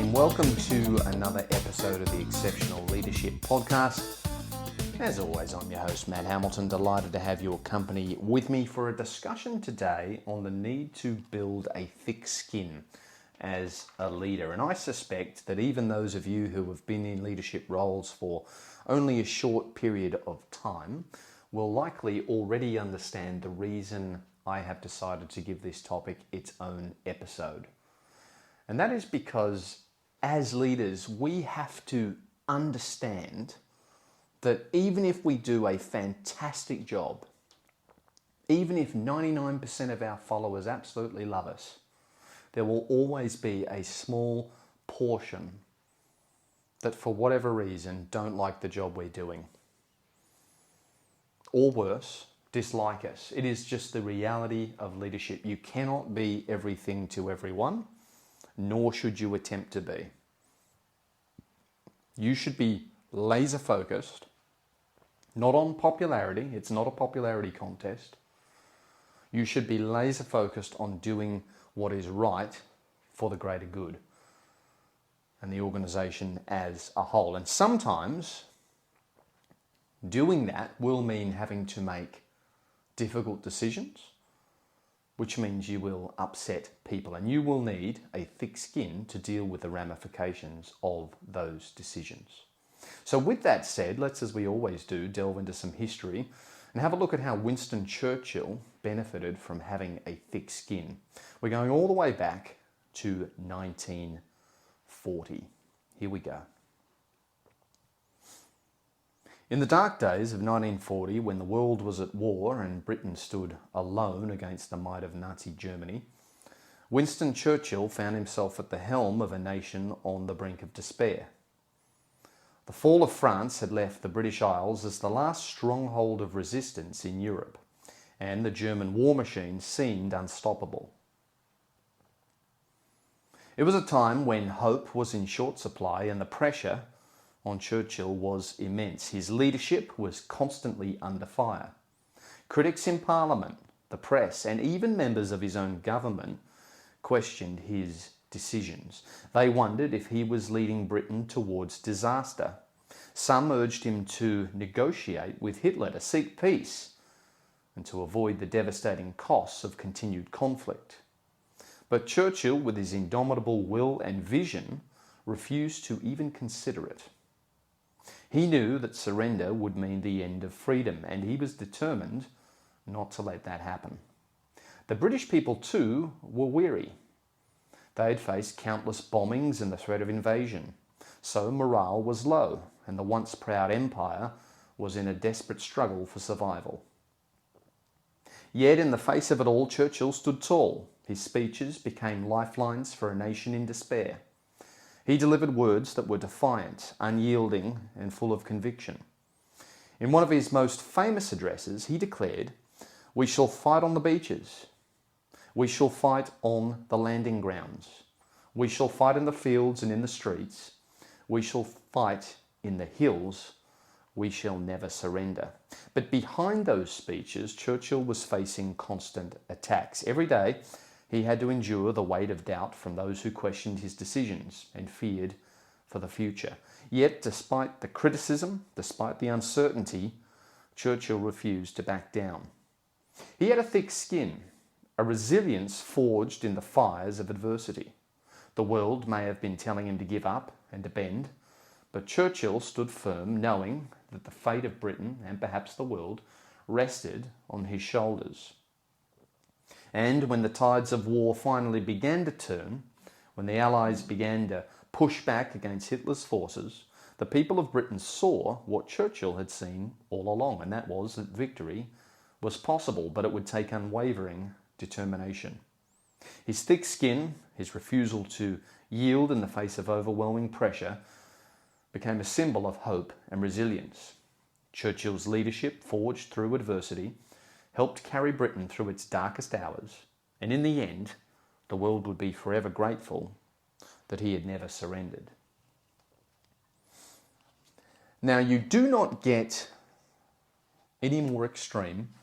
and welcome to another episode of the Exceptional Leadership Podcast. As always, I'm your host, Matt Hamilton, delighted to have your company with me for a discussion today on the need to build a thick skin as a leader. And I suspect that even those of you who have been in leadership roles for only a short period of time will likely already understand the reason I have decided to give this topic its own episode. And that is because as leaders, we have to understand that even if we do a fantastic job, even if 99% of our followers absolutely love us, there will always be a small portion that for whatever reason don't like the job we're doing. Or worse, dislike us. It is just the reality of leadership. You cannot be everything to everyone, nor should you attempt to be. You should be laser focused, not on popularity. It's not a popularity contest. You should be laser focused on doing what is right for the greater good and the organization as a whole. And sometimes doing that will mean having to make difficult decisions, which means you will upset people and you will need a thick skin to deal with the ramifications of those decisions. So with that said, let's, as we always do, delve into some history and have a look at how Winston Churchill benefited from having a thick skin. We're going all the way back to 1940. Here we go. In the dark days of 1940, when the world was at war and Britain stood alone against the might of Nazi Germany, Winston Churchill found himself at the helm of a nation on the brink of despair. The fall of France had left the British Isles as the last stronghold of resistance in Europe, and the German war machine seemed unstoppable. It was a time when hope was in short supply and the pressure on Churchill was immense. His leadership was constantly under fire. Critics in Parliament, the press, and even members of his own government questioned his decisions. They wondered if he was leading Britain towards disaster. Some urged him to negotiate with Hitler to seek peace and to avoid the devastating costs of continued conflict. But Churchill, with his indomitable will and vision, refused to even consider it. He knew that surrender would mean the end of freedom, and he was determined not to let that happen. The British people, too, were weary. They had faced countless bombings and the threat of invasion, so morale was low, and the once proud empire was in a desperate struggle for survival. Yet, in the face of it all, Churchill stood tall. His speeches became lifelines for a nation in despair. He delivered words that were defiant, unyielding, and full of conviction. In one of his most famous addresses, he declared, "We shall fight on the beaches. We shall fight on the landing grounds. We shall fight in the fields and in the streets. We shall fight in the hills. We shall never surrender." But behind those speeches, Churchill was facing constant attacks. Every day, he had to endure the weight of doubt from those who questioned his decisions and feared for the future. Yet, despite the criticism, despite the uncertainty, Churchill refused to back down. He had a thick skin, a resilience forged in the fires of adversity. The world may have been telling him to give up and to bend, but Churchill stood firm, knowing that the fate of Britain, and perhaps the world, rested on his shoulders. And when the tides of war finally began to turn, when the Allies began to push back against Hitler's forces, the people of Britain saw what Churchill had seen all along, and that was that victory was possible, but it would take unwavering determination. His thick skin, his refusal to yield in the face of overwhelming pressure, became a symbol of hope and resilience. Churchill's leadership, forged through adversity, helped carry Britain through its darkest hours, and in the end, the world would be forever grateful that he had never surrendered. Now, you do not get any more extreme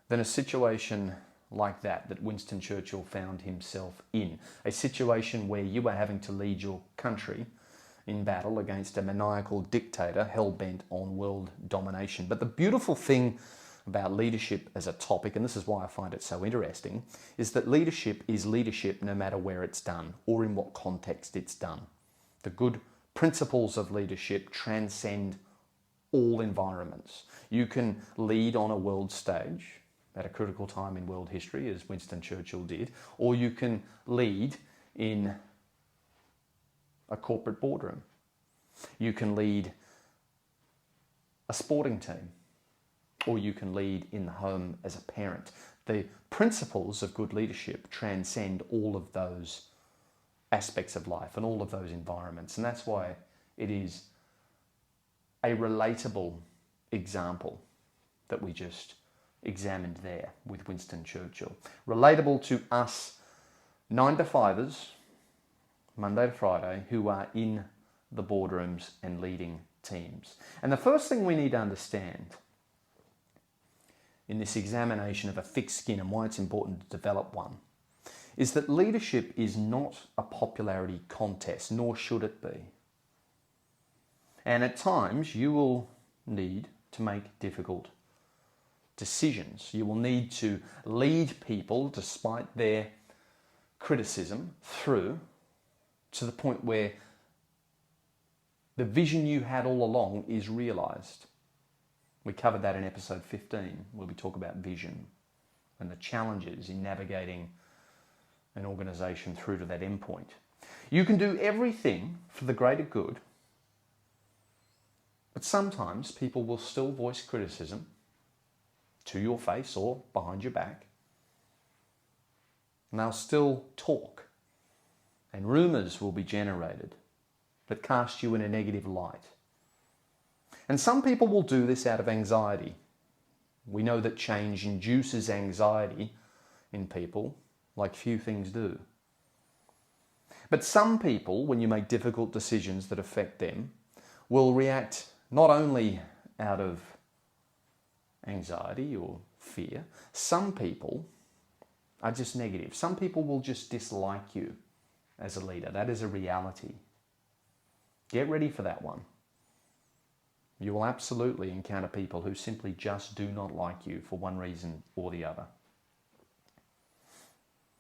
than a situation like that Winston Churchill found himself in. A situation where you are having to lead your country in battle against a maniacal dictator hell-bent on world domination. But the beautiful thing about leadership as a topic, and this is why I find it so interesting, is that leadership is leadership no matter where it's done or in what context it's done. The good principles of leadership transcend all environments. You can lead on a world stage at a critical time in world history, as Winston Churchill did, or you can lead in a corporate boardroom. You can lead a sporting team, or you can lead in the home as a parent. The principles of good leadership transcend all of those aspects of life and all of those environments. And that's why it is a relatable example that we just examined there with Winston Churchill. Relatable to us 9-to-5ers, Monday to Friday, who are in the boardrooms and leading teams. And the first thing we need to understand in this examination of a thick skin and why it's important to develop one is that leadership is not a popularity contest, nor should it be. And at times you will need to make difficult decisions. You will need to lead people despite their criticism through to the point where the vision you had all along is realised. We covered that in episode 15, where we talk about vision and the challenges in navigating an organisation through to that endpoint. You can do everything for the greater good, but sometimes people will still voice criticism to your face or behind your back. And they'll still talk. And rumours will be generated that cast you in a negative light. And some people will do this out of anxiety. We know that change induces anxiety in people like few things do. But some people, when you make difficult decisions that affect them, will react not only out of anxiety or fear. Some people are just negative. Some people will just dislike you as a leader. That is a reality. Get ready for that one. You will absolutely encounter people who simply just do not like you for one reason or the other.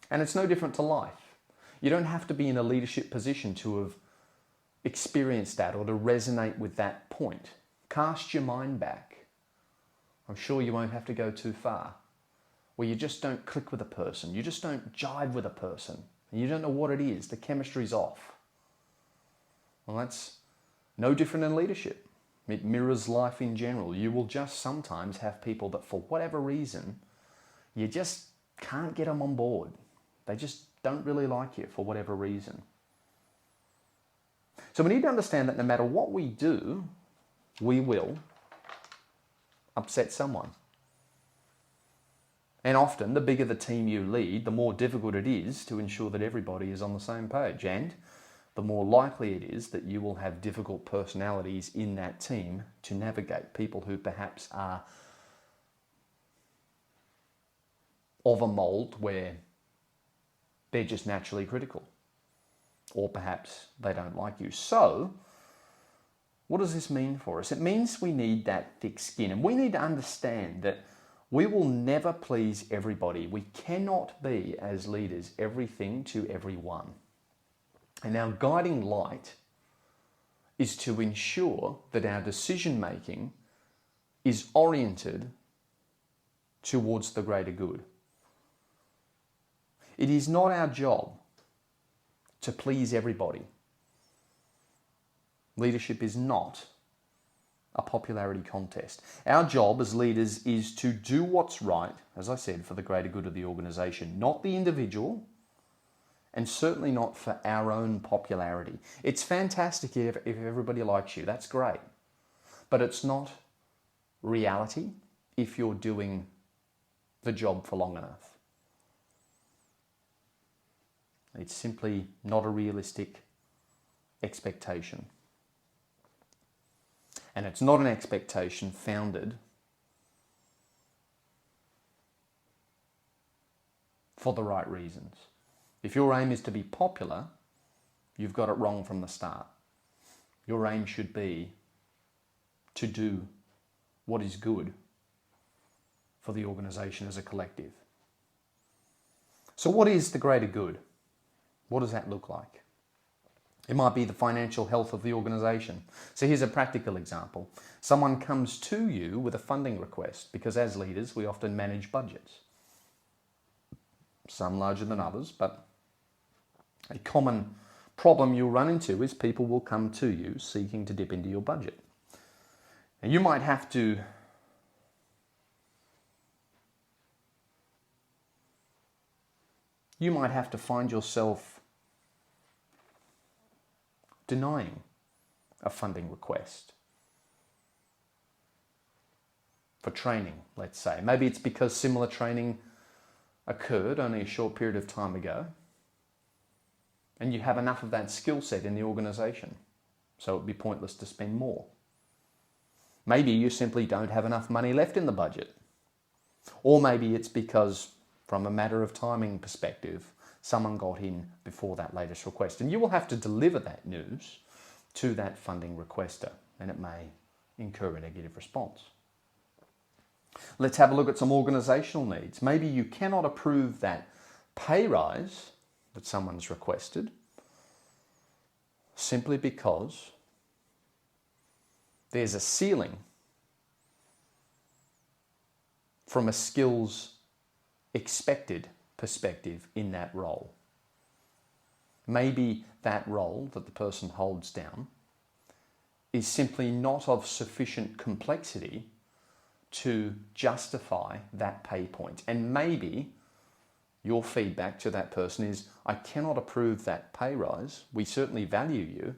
And it's no different to life. You don't have to be in a leadership position to have experienced that or to resonate with that point. Cast your mind back. I'm sure you won't have to go too far, where you just don't click with a person, you just don't jive with a person, and you don't know what it is, the chemistry's off. Well, that's no different in leadership. It mirrors life in general. You will just sometimes have people that for whatever reason, you just can't get them on board. They just don't really like you for whatever reason. So we need to understand that no matter what we do, we will upset someone. And often, the bigger the team you lead, the more difficult it is to ensure that everybody is on the same page. And the more likely it is that you will have difficult personalities in that team to navigate. People who perhaps are of a mould where they're just naturally critical. Or perhaps they don't like you. So, what does this mean for us? It means we need that thick skin. And we need to understand that we will never please everybody. We cannot be, as leaders, everything to everyone. And our guiding light is to ensure that our decision making is oriented towards the greater good. It is not our job to please everybody. Leadership is not a popularity contest. Our job as leaders is to do what's right, as I said, for the greater good of the organisation, not the individual, and certainly not for our own popularity. It's fantastic if everybody likes you, that's great. But it's not reality if you're doing the job for long enough. It's simply not a realistic expectation. And it's not an expectation founded for the right reasons. If your aim is to be popular, you've got it wrong from the start. Your aim should be to do what is good for the organisation as a collective. So what is the greater good? What does that look like? It might be the financial health of the organisation. So here's a practical example. Someone comes to you with a funding request because as leaders we often manage budgets. Some larger than others, but a common problem you'll run into is people will come to you seeking to dip into your budget. And you might have to find yourself denying a funding request for training, let's say. Maybe it's because similar training occurred only a short period of time ago and you have enough of that skill set in the organisation, so it would be pointless to spend more. Maybe you simply don't have enough money left in the budget. Or maybe it's because, from a matter of timing perspective, someone got in before that latest request. And you will have to deliver that news to that funding requester, and it may incur a negative response. Let's have a look at some organisational needs. Maybe you cannot approve that pay rise that someone's requested simply because there's a ceiling from a skills expected perspective in that role. Maybe that role that the person holds down is simply not of sufficient complexity to justify that pay point. And maybe your feedback to that person is, I cannot approve that pay rise. We certainly value you,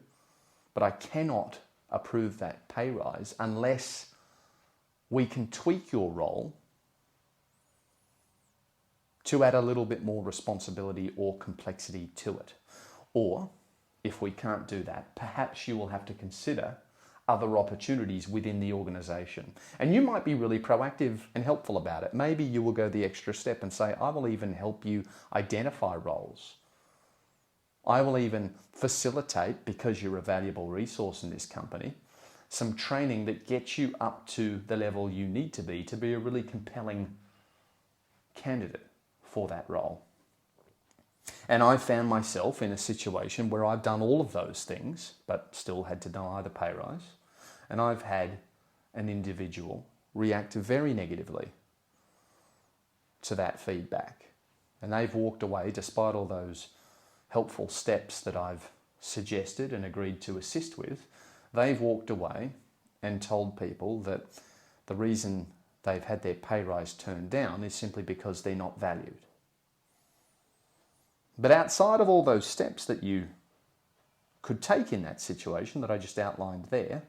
but I cannot approve that pay rise unless we can tweak your role to add a little bit more responsibility or complexity to it. Or, if we can't do that, perhaps you will have to consider other opportunities within the organisation. And you might be really proactive and helpful about it. Maybe you will go the extra step and say, I will even help you identify roles. I will even facilitate, because you're a valuable resource in this company, some training that gets you up to the level you need to be a really compelling candidate for that role. And I found myself in a situation where I've done all of those things, but still had to deny the pay rise. And I've had an individual react very negatively to that feedback. And they've walked away, despite all those helpful steps that I've suggested and agreed to assist with, they've walked away and told people that the reason they've had their pay rise turned down is simply because they're not valued. But outside of all those steps that you could take in that situation that I just outlined there,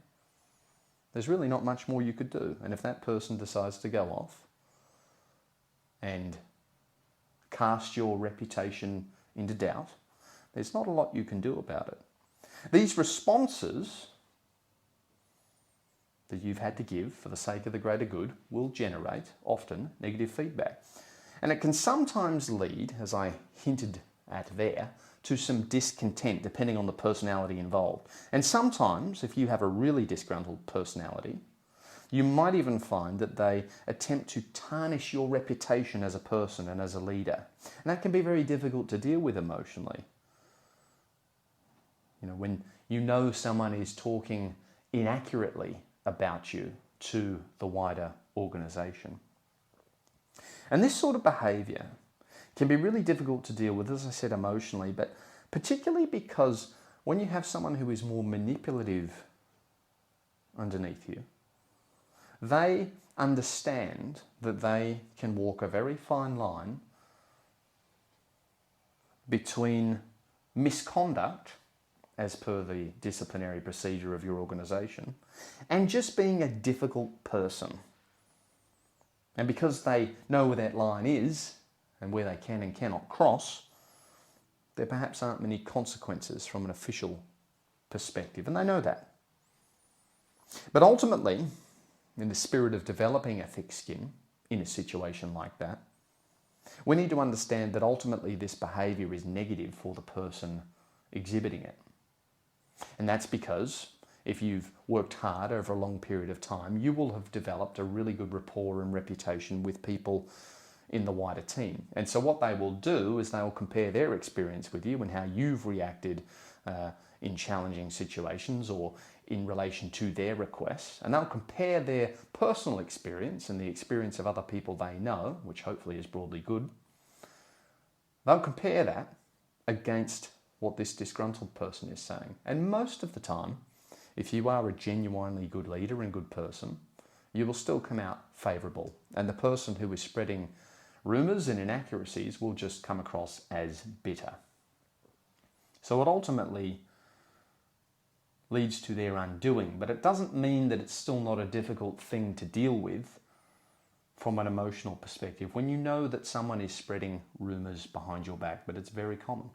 there's really not much more you could do. And if that person decides to go off and cast your reputation into doubt, there's not a lot you can do about it. These responses that you've had to give for the sake of the greater good will generate, often, negative feedback. And it can sometimes lead, as I hinted at there, to some discontent depending on the personality involved. And sometimes, if you have a really disgruntled personality, you might even find that they attempt to tarnish your reputation as a person and as a leader. And that can be very difficult to deal with emotionally. You know, when you know someone is talking inaccurately about you to the wider organisation. And this sort of behaviour can be really difficult to deal with, as I said, emotionally, but particularly because when you have someone who is more manipulative underneath you, they understand that they can walk a very fine line between misconduct, as per the disciplinary procedure of your organisation, and just being a difficult person. And because they know where that line is, and where they can and cannot cross, there perhaps aren't many consequences from an official perspective, and they know that. But ultimately, in the spirit of developing a thick skin in a situation like that, We need to understand that ultimately this behaviour is negative for the person exhibiting it. And that's because if you've worked hard over a long period of time, you will have developed a really good rapport and reputation with people in the wider team. And so what they will do is they'll compare their experience with you and how you've reacted in challenging situations or in relation to their requests. And they'll compare their personal experience and the experience of other people they know, which hopefully is broadly good. They'll compare that against what this disgruntled person is saying. And most of the time, if you are a genuinely good leader and good person, you will still come out favourable. And the person who is spreading rumours and inaccuracies will just come across as bitter. So it ultimately leads to their undoing, but it doesn't mean that it's still not a difficult thing to deal with from an emotional perspective when you know that someone is spreading rumours behind your back, but it's very common.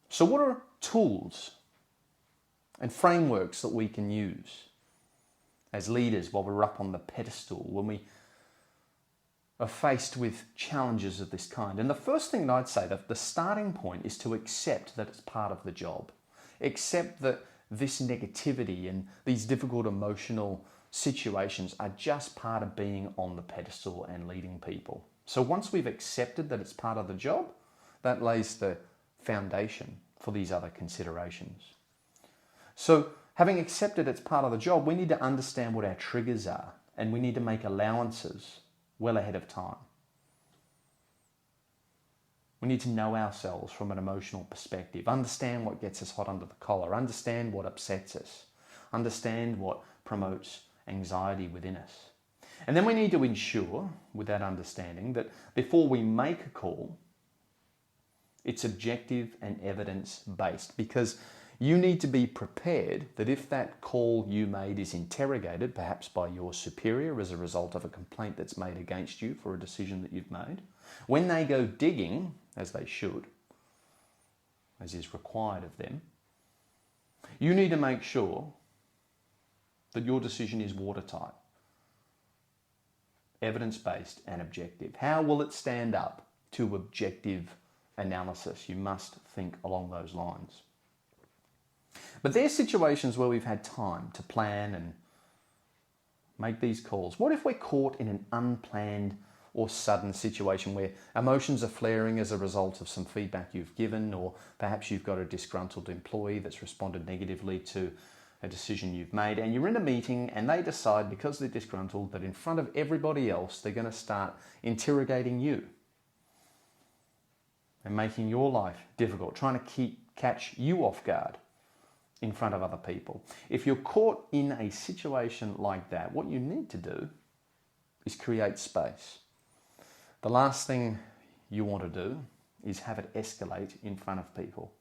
So what are tools and frameworks that we can use as leaders while we're up on the pedestal, when we are faced with challenges of this kind? And the first thing that I'd say, that the starting point is to accept that it's part of the job. Accept that this negativity and these difficult emotional situations are just part of being on the pedestal and leading people. So once we've accepted that it's part of the job, that lays the foundation for these other considerations. So having accepted it's part of the job, we need to understand what our triggers are, and we need to make allowances well ahead of time. We need to know ourselves from an emotional perspective, understand what gets us hot under the collar, understand what upsets us, understand what promotes anxiety within us. And then we need to ensure, with that understanding, that before we make a call, it's objective and evidence-based, because you need to be prepared that if that call you made is interrogated, perhaps by your superior as a result of a complaint that's made against you for a decision that you've made, when they go digging, as they should, as is required of them, you need to make sure that your decision is watertight, evidence-based and objective. How will it stand up to objective analysis? You must think along those lines. But there's situations where we've had time to plan and make these calls. What if we're caught in an unplanned or sudden situation where emotions are flaring as a result of some feedback you've given, or perhaps you've got a disgruntled employee that's responded negatively to a decision you've made, and you're in a meeting and they decide, because they're disgruntled, that in front of everybody else they're going to start interrogating you and making your life difficult, trying to catch you off guard in front of other people. If you're caught in a situation like that, what you need to do is create space. The last thing you want to do is have it escalate in front of people,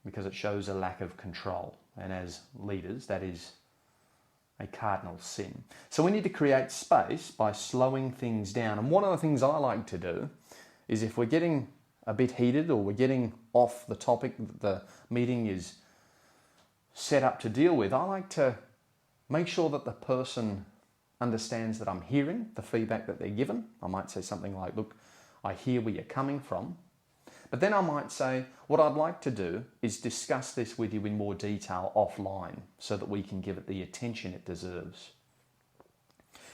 because it shows a lack of control. And as leaders, that is a cardinal sin. So we need to create space by slowing things down. And one of the things I like to do is, if we're getting a bit heated or we're getting off the topic that the meeting is set up to deal with, I like to make sure that the person understands that I'm hearing the feedback that they're given. I might say something like, look, I hear where you're coming from. But then I might say, what I'd like to do is discuss this with you in more detail offline so that we can give it the attention it deserves.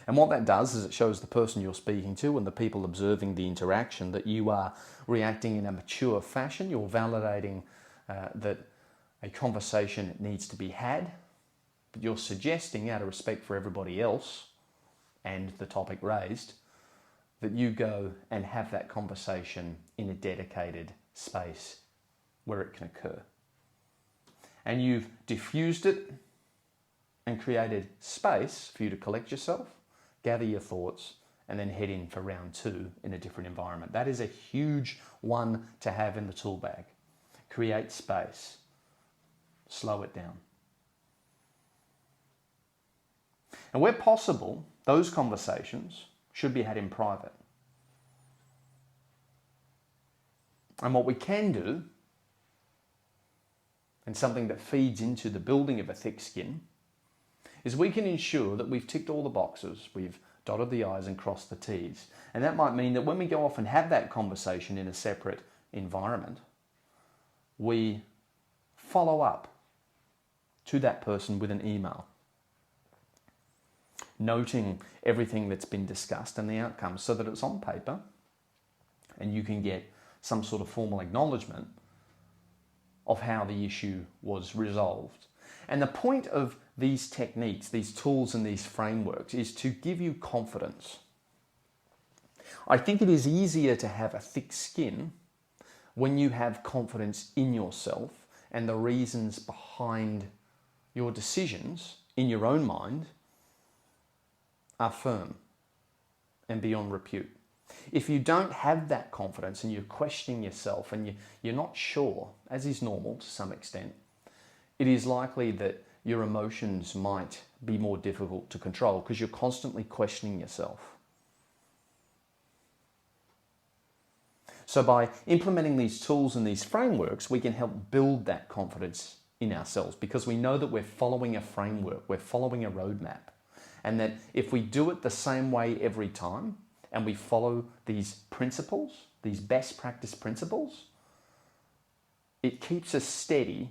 And what that does is it shows the person you're speaking to and the people observing the interaction that you are reacting in a mature fashion. You're validating that a conversation needs to be had, but you're suggesting, out of respect for everybody else and the topic raised, that you go and have that conversation in a dedicated space where it can occur. And you've diffused it and created space for you to collect yourself, gather your thoughts, and then head in for round two in a different environment. That is a huge one to have in the tool bag. Create space. Slow it down. And where possible, those conversations should be had in private. And what we can do, and something that feeds into the building of a thick skin, is we can ensure that we've ticked all the boxes. We've dotted the I's and crossed the T's. And that might mean that when we go off and have that conversation in a separate environment, we follow up to that person with an email, noting everything that's been discussed and the outcomes so that it's on paper and you can get some sort of formal acknowledgement of how the issue was resolved. And the point of these techniques, these tools and these frameworks is to give you confidence. I think it is easier to have a thick skin when you have confidence in yourself and the reasons behind your decisions in your own mind are firm and beyond repute. If you don't have that confidence and you're questioning yourself and you're not sure, as is normal to some extent, it is likely that your emotions might be more difficult to control because you're constantly questioning yourself. So by implementing these tools and these frameworks, we can help build that confidence in ourselves because we know that we're following a framework, we're following a roadmap, and that if we do it the same way every time and we follow these principles, these best practice principles, it keeps us steady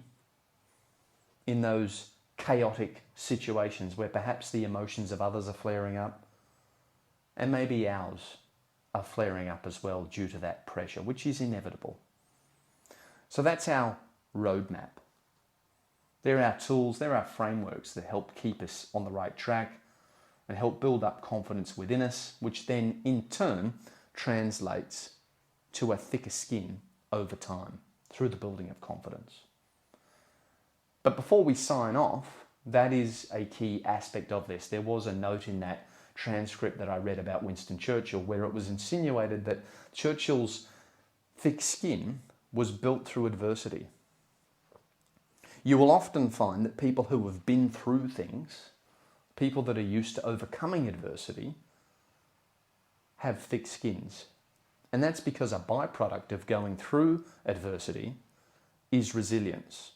in those chaotic situations where perhaps the emotions of others are flaring up and maybe ours are flaring up as well due to that pressure, which is inevitable. So that's our roadmap. They're our tools, they're our frameworks that help keep us on the right track and help build up confidence within us, which then in turn translates to a thicker skin over time through the building of confidence. But before we sign off, that is a key aspect of this. There was a note in that transcript that I read about Winston Churchill where it was insinuated that Churchill's thick skin was built through adversity. You will often find that people who have been through things, people that are used to overcoming adversity, have thick skins. And that's because a byproduct of going through adversity is resilience.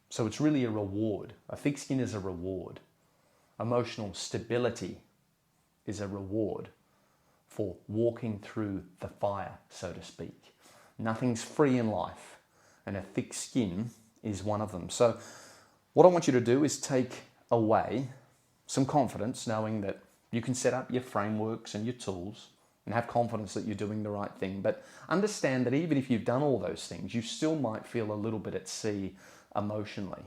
So it's really a reward. A thick skin is a reward. Emotional stability is a reward for walking through the fire, so to speak. Nothing's free in life, and a thick skin is one of them. So what I want you to do is take away some confidence, knowing that you can set up your frameworks and your tools and have confidence that you're doing the right thing. But understand that even if you've done all those things, you still might feel a little bit at sea emotionally.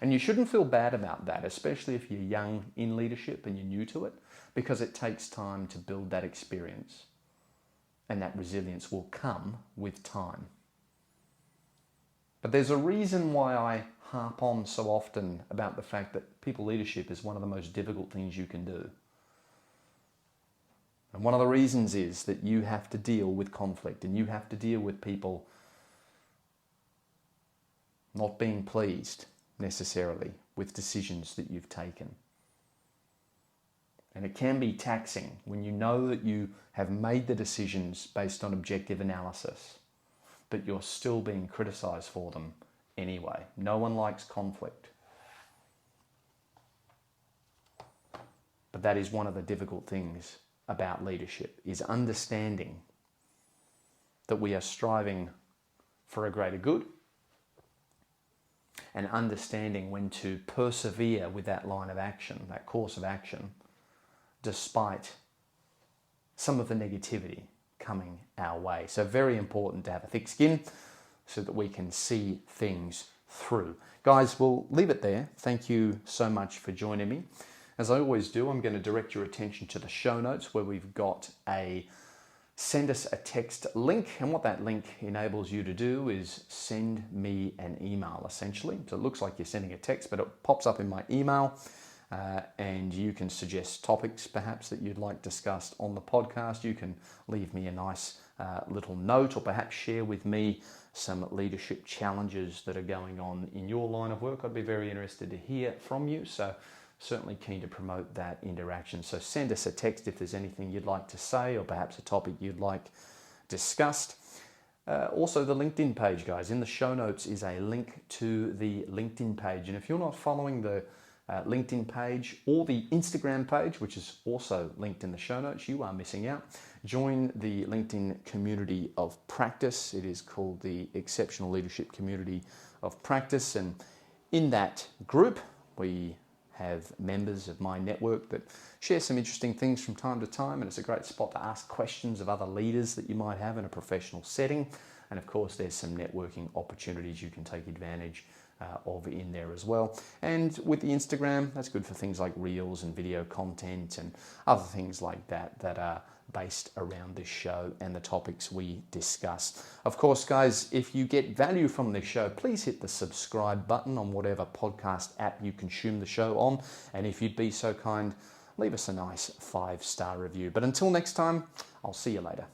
And you shouldn't feel bad about that, especially if you're young in leadership and you're new to it, because it takes time to build that experience. And that resilience will come with time. But there's a reason why I harp on so often about the fact that people leadership is one of the most difficult things you can do. And one of the reasons is that you have to deal with conflict and you have to deal with people not being pleased necessarily with decisions that you've taken. And it can be taxing when you know that you have made the decisions based on objective analysis, but you're still being criticized for them anyway. No one likes conflict. But that is one of the difficult things about leadership, is understanding that we are striving for a greater good and understanding when to persevere with that line of action, that course of action, despite some of the negativity coming our way. So very important to have a thick skin so that we can see things through. Guys, we'll leave it there. Thank you so much for joining me. As I always do, I'm going to direct your attention to the show notes where we've got a send us a text link. And what that link enables you to do is send me an email, essentially. So it looks like you're sending a text, but it pops up in my email. And you can suggest topics perhaps that you'd like discussed on the podcast. You can leave me a nice little note or perhaps share with me some leadership challenges that are going on in your line of work. I'd be very interested to hear from you. So certainly keen to promote that interaction. So send us a text if there's anything you'd like to say or perhaps a topic you'd like discussed. Also the LinkedIn page, guys. In the show notes is a link to the LinkedIn page. And if you're not following the LinkedIn page or the Instagram page, which is also linked in the show notes. You are missing out. Join the LinkedIn community of practice. It is called the Exceptional Leadership Community of Practice. And in that group, we have members of my network that share some interesting things from time to time, and it's a great spot to ask questions of other leaders that you might have in a professional setting. And of course, there's some networking opportunities you can take advantage of in there as well. And with the Instagram, that's good for things like reels and video content and other things like that that are based around this show and the topics we discuss. Of course, guys, if you get value from this show, please hit the subscribe button on whatever podcast app you consume the show on. And if you'd be so kind, leave us a nice 5-star review. But until next time, I'll see you later.